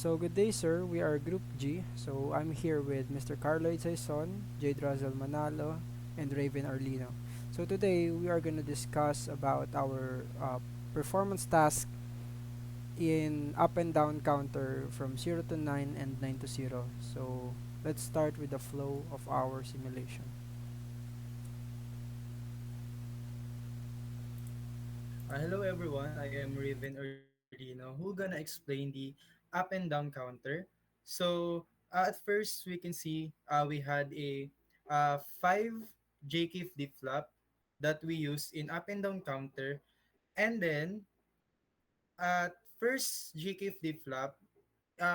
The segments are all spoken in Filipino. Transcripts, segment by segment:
So good day, sir. We are Group G. So I'm here with Mr. Carlo Saison, Jade Razel Manalo, and Raven Arlino. So today we are going to discuss about our performance task in up and down counter from 0 to 9 and 9 to 0. So let's start with the flow of our simulation. Hello everyone, I am Raven Ardino who gonna explain the up and down counter. So at first we can see we had a 5 JK flip flop that we use in up and down counter, and then at first JK flip flop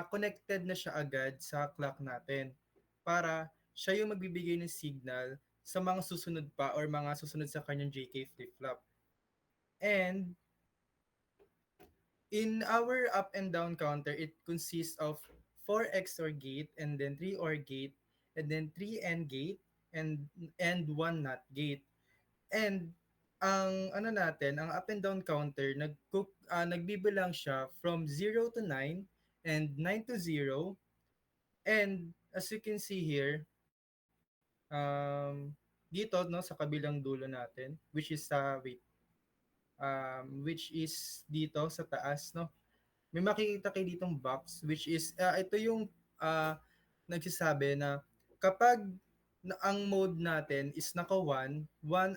connected na siya agad sa clock natin para siya yung magbibigay ng signal sa mga susunod pa or mga susunod sa kanyang JK flip flop. And in our up and down counter, it consists of 4 XOR gate and then 3 OR gate and then 3 AND gate and 1 NOT gate. And ang ano natin, ang up and down counter, nagbibilang siya from 0 to 9 and 9 to 0. And as you can see here, dito no sa kabilang dulo natin, which is dito sa taas, no, may makikita kayo ditong box, which is ito yung ah, nagsasabi na kapag ang mode natin is naka 1, 1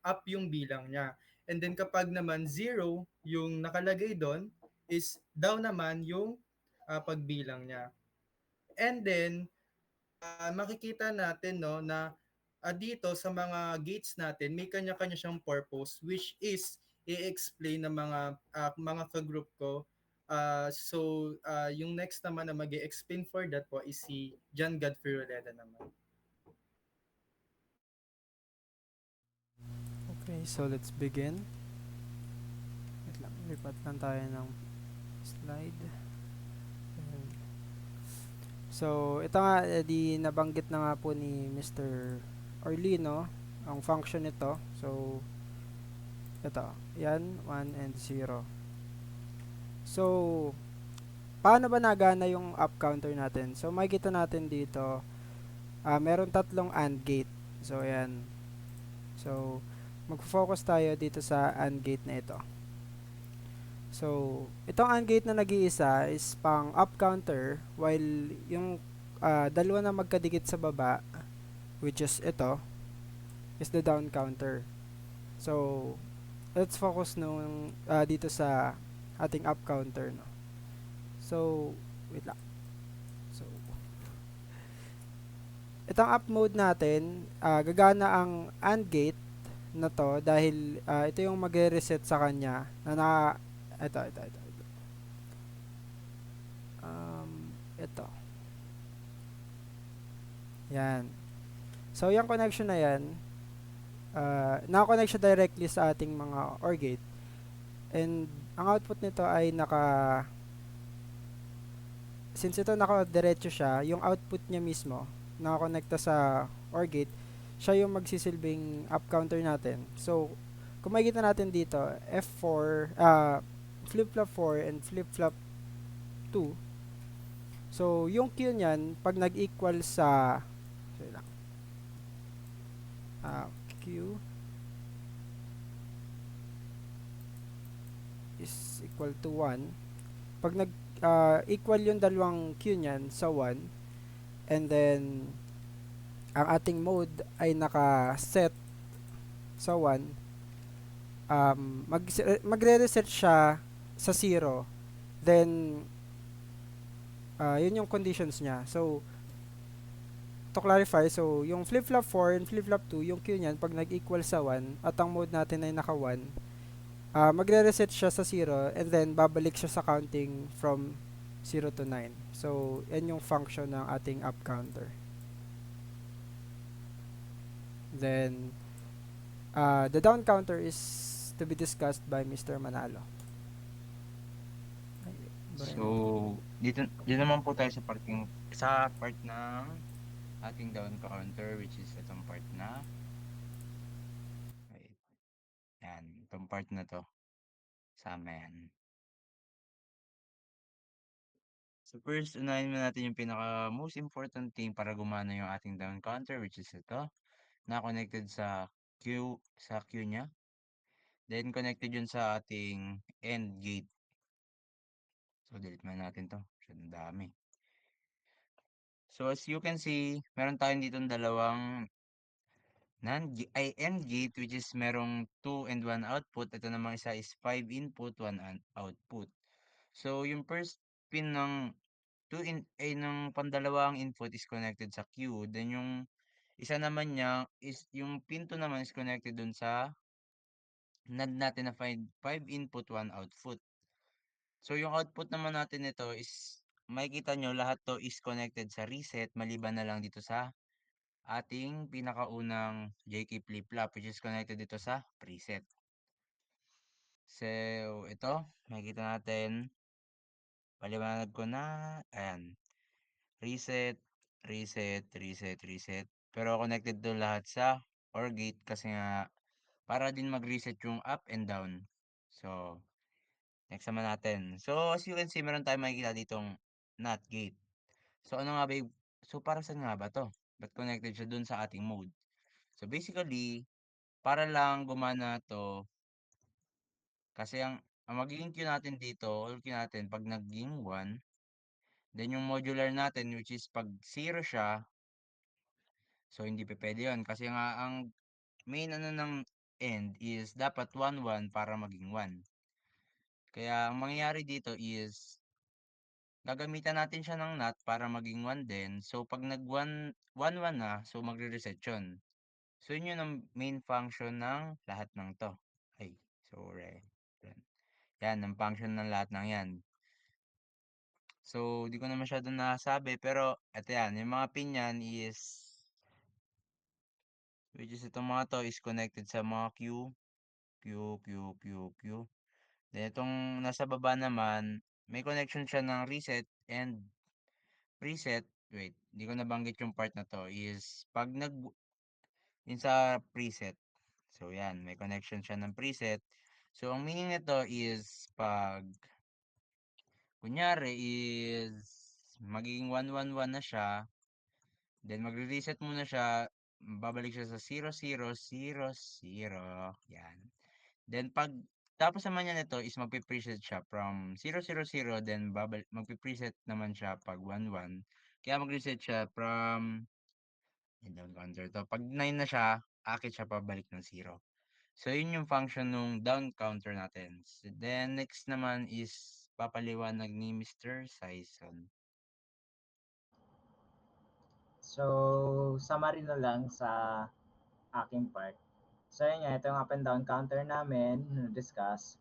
up yung bilang niya. And then kapag naman 0 yung nakalagay doon, is down naman yung pagbilang niya. And then makikita natin no na dito sa mga gates natin may kanya-kanya siyang purpose, which is i-explain ng mga ka-group ko. Yung next naman na mag-explain for that po is si John Godfrey Roleda naman. Okay, so let's begin. Wait lang, lipat lang tayo ng slide. Ayan. So, ito nga, di nabanggit na nga po ni Mr. Orlino ang function nito. So, ito, yan, 1 and 0. So, paano ba nagana yung up counter natin? So, makikita natin dito, meron tatlong AND gate. So, ayan. So, mag-focus tayo dito sa AND gate na ito. So, itong AND gate na nag-iisa is pang up counter, while yung dalawa na magkadikit sa baba, which is ito, is the down counter. So, let's focus dito sa ating up counter, no. So, wait lang. So, itong up mode natin, gagana ang AND gate na to dahil ito yung magre-reset sa kanya ito. Ito. Yan. So, yung connection na yan, nakakonect siya directly sa ating mga OR gate. And, ang output nito ay since ito naka-diretso siya, yung output niya mismo, nakakonekta sa OR gate, siya yung magsisilbing up counter natin. So, kung makikita natin dito, F4, flip-flop 4 and flip-flop 2. So, yung Q niyan, pag nag-equal sa, sorry lang, Q is equal to 1. Pag equal yung dalawang Q niyan sa 1, and then, ang ating mode ay naka-set sa 1, magre-reset siya sa 0. Then, yun yung conditions niya. So, to clarify, so, yung flip-flop 4 and flip-flop 2, yung Q niyan, pag nag-equal sa 1, at ang mode natin ay naka 1, magre-reset siya sa 0, and then, babalik siya sa counting from 0 to 9. So, yan yung function ng ating up counter. Then, the down counter is to be discussed by Mr. Manalo. Ay, baray So, mo to. dito naman po tayo sa part ng ating down counter, which is itong part na wait, yan, itong part na 'to, kasama yan. So first, unahin muna natin yung pinaka most important thing para gumana yung ating down counter, which is ito, na connected sa queue niya. Then connected yun sa ating end gate. So delete muna natin to. Masyadong dami. So as you can see, meron tayong ditong dalawang end gate, which is merong 2 and 1 output. Ito namang isa is 5 input, 1 output. So yung first pin ng ng pandalawang input is connected sa queue. Then yung isa naman niya is yung pin 2 naman is connected dun sa NAND natin na 5 input, 1 output. So yung output naman natin nito is makikita nyo lahat to is connected sa reset maliban na lang dito sa ating pinakaunang JK flip-flop, which is connected dito sa preset. So ito, makikita natin, paliwanag ko na, ayan, reset, reset, reset, reset. Pero connected to lahat sa OR gate kasi nga para din mag-reset yung up and down. So, next naman natin. So, as you can see, meron tayong makikita ditong NOT gate. So, ano nga ba so, para saan nga ba to? Ba't connected siya dun sa ating mode? So, basically, para lang gumana to, kasi ang magiging queue natin dito, all queue natin, pag naging 1, then yung modular natin, which is pag 0 siya, so hindi pa pwede yun. Kasi nga, ang main ano ng end is dapat 1-1 para maging 1. Kaya ang mangyayari dito is gagamitan natin siya ng NOT para maging 1 din. So pag nag 1-1 na, so magre-reset yun. So yun yung ang main function ng lahat ng to. Ay, sorry. Yan, ang function ng lahat ng yan. So, di ko na masyadong nasabi, pero eto yan, yung mga pin yan is, which is itong mga to is connected sa mga Q, Q, Q, Q, Q. Then itong nasa baba naman, may connection siya ng reset and preset. Wait, di ko nabanggit yung part na to is pag yun sa preset. So yan, may connection siya ng preset. So ang meaning nito is pag kunyari is magiging 111 na siya, then magre-reset muna siya, babalik siya sa 0000. Yan. Then pag tapos naman niya nito is magpe-preset siya from 000, then magpe-preset naman siya pag 11. Kaya mag-reset siya from down counter to. Pag 9 na siya, akit siya pabalik ng 0. So yun yung function nung down counter natin. Then next naman is papaliwanag ni Mr. Sison. So, summary na lang sa aking part. So, yun nga, ito yung up and down counter namin na discuss.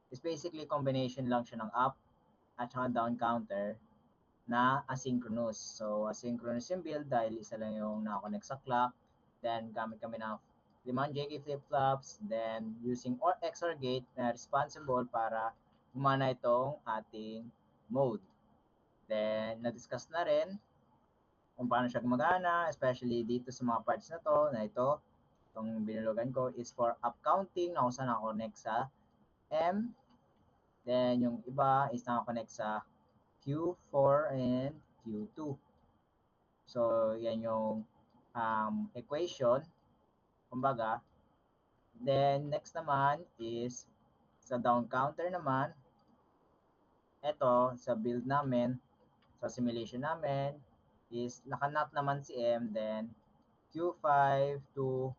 Is basically combination lang siya ng up at saka down counter na asynchronous. So, asynchronous yung build dahil isa lang yung nakakonect sa clock. Then, gamit kami ng 5 JK flip-flops. Then, using XOR gate na responsible para gumana itong ating mode. Then, na-discuss na rin kung paano siya gumagana, especially dito sa mga parts na to, na ito, itong binulugan ko is for up counting na kung saan nakakonect sa M. Then, yung iba is nakakonect sa Q4 and Q2. So, yan yung equation. Kumbaga, then next naman is sa down counter naman, ito sa build namin, sa simulation namin, is nakanat naman si M, then Q5 to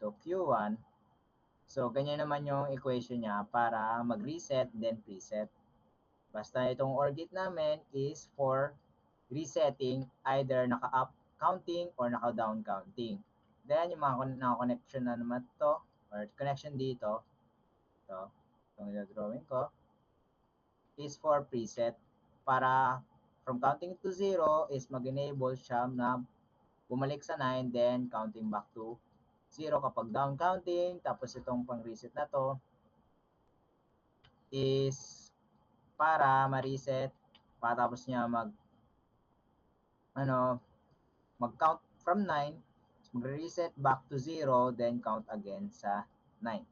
Q1. So, ganyan naman yung equation niya para mag-reset, then preset. Basta itong OR gate namin is for resetting either naka-up counting or naka-down counting. Then, yung mga naka-connection na naman to, or connection dito, itong drawing ko, is for preset. Para from counting to 0 is mag-enable siya na bumalik sa 9, then counting back to 0 kapag down counting. Tapos itong pang-reset na to is para ma-reset, patapos niya mag-count from 9, mag-reset back to 0, then count again sa 9.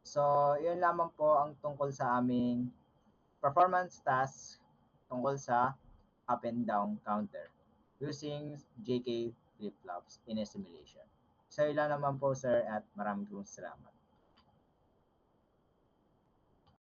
So, yun lamang po ang tungkol sa aming performance tasks tungkol sa up and down counter using JK flip-flops in a simulation. So, ilan naman po, sir, at maraming salamat.